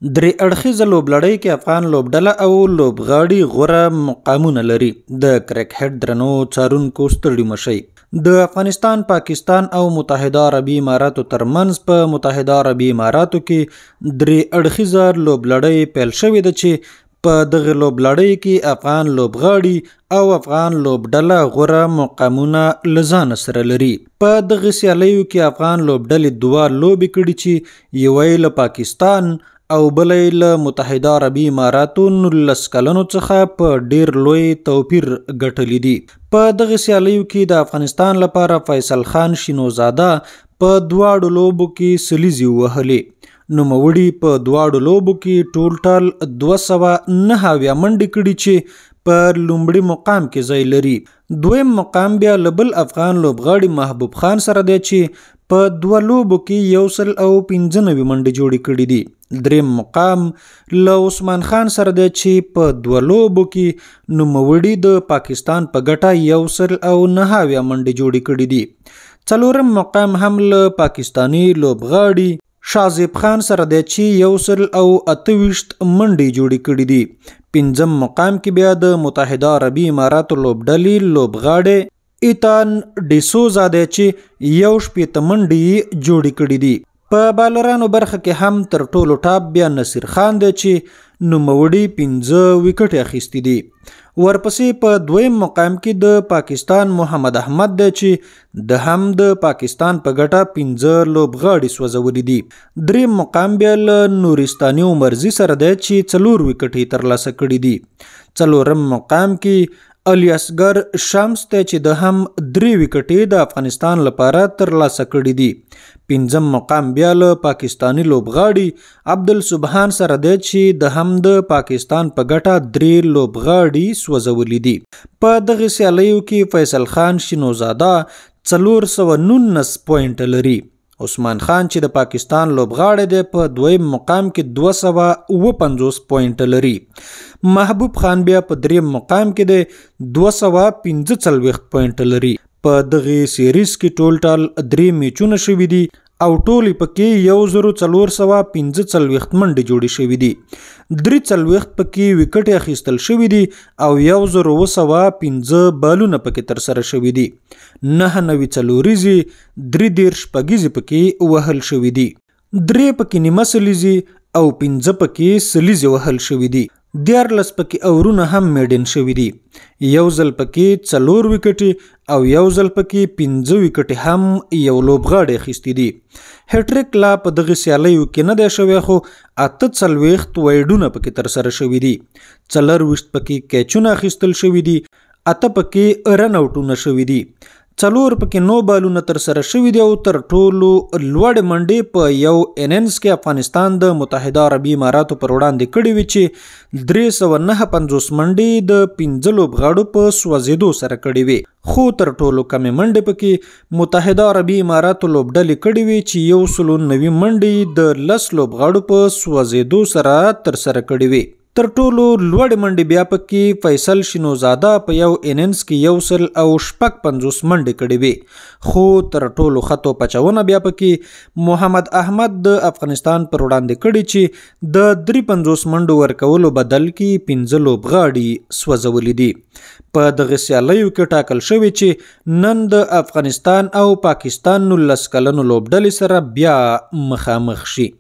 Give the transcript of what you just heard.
درې اړخیزه لوبلړۍ کې افغان لوبډله او لوبغاړي غوره مقامونه لري. د کرکټ درنو څارونکو ستړي مشئ. د افغانستان، پاکستان او متحده عربي اماراتو ترمنځ په متحده عربي اماراتو کې درې اړخیزه لوبلړۍ پیل شوې ده چې په دغه لوبلړۍ کې افغان لوبغاړي او افغان لوبډله غوره مقامونه له ځانه سره لري. په دغه سیالیو کې افغان لوبډلې دوه لوبې کړي چې یوه یې له پاکستان او بله یې له متحده عربي اماراتو 19 کلونو څخه په ډیر لوی توپیر ګټلي دي. په دغه سیالیو کې د افغانستان لپاره فیصل خان شینوزاده په دواړو لوبو کې سلیزې ووهلې. نوموړي په دواړو لوبو کې ټول 209 منډې کړي چې په لومړي مقام کې ځای لري. دویم مقام بیا له بل افغان لوبغاړي محبوب خان سره دی چې په دوه لوبو کې 195 منډې جوړې کړي دي. دریم مقام له عثمان خان سره دی چې په دوه لوبو کې نوموړي د پاکستان په ګټه 190 منډې جوړې کړي دي. څلورم مقام هم له پاکستانی لوبغاړي شازیب خان سره دی چې 128 منډې جوړې کړي دي. پنځم مقام کې بیا د متحده عربي اماراتو لوبډلې لوبغاړي ایتان ډیسوزا دی چې 160 منډې جوړې کړي دي. په بالرانو برخه کې هم تر ټولو ټاپ بیا نصیر خان دی چې نوموړي 15 وکټې اخیستي دي. ورپسې په دویم مقام کې د پاکستان محمد احمد دی چې د هم د پاکستان په ګټه 15 لوبغاړي سوځولي دي. دریم مقام بیا له نورستاني عمرزي سره دی چې 4 وکټې ترلاسه کړي دي. څلورم مقام کې علي اصغر شمس دی چې د هم 3 وکټې د افغانستان لپاره ترلاسه کړي دي. پنځم مقام بیا له پاکستانی لوبغاړي عبدالسبحان سره دی چې د هم د پاکستان په ګټه 3 لوبغاړي سوځولي دي. په دغه سیالیو کې فیصل خان شینوزاده 419 پوینټ لري. عثمان خان چې د پاکستان لوبغاړی دی په دویم مقام کې 250 پوینټ لري. محبوب خان بیا په دریم مقام کې دی 245 پوینټ لري. په دغه سیریز کې ټول 3 میچونه شوي دي او ټول پکې 1445 منډې جوړې شوي دي. 43 پکې وکټې اخیستل شوي دي او 1215 بالونه پکې ترسره شوي دي. 99 څلوریزې 33 شپږیزې پکې وهل شوي دي. 3 پکې نیمه سلیزې او 15 پکې سلیزې وهل شوي دي. 14 پکې اورونه هم میډن شوي دي. 1 ځل پکې 4 وکټې او 1 ځل پکې 15 وکټې هم یو لوبغاړی اخیستی دي. هټریک لا په دغه سیالیو کې نه دی شوی خو 48 وایډونه پکې ترسره شوي دي. 24 پکې کیچونه اخیستل شوي دي. 8 پکې رن اوټونه شوي دي. 4 پکې نو بالونه ترسره شوي دي او تر ټولو لوړې منډې په یو اننګز کې افغانستان د متحده عربي اماراتو پر وړاندې کړې وي چې 359 منډې د 15 لوبغاړو په سوځېدو سره کړې وي. خو تر ټولو کمې منډې پکې متحده عربي اماراتو لوبډلې کړې وي چې 190 منډې د 10 لوبغاړو په سوځېدو سره ترسره کړې وي. تر ټولو لوړې منډې بیا پکې فیصل شینوزاده په یو اننګز کې 150 منډې کړې وي. خو تر ټولو ښه توپچونه بیا پکې محمد احمد د افغانستان پر وړاندې کړي چې د 53 منډو ورکولو بدل کې 15 لوبغاړي سوځولي دي. په دغه سیالیو کې ټاکل شوی چې نن د افغانستان او پاکستان 19 کلنو لوبډلې سره بیا مخامخ شي.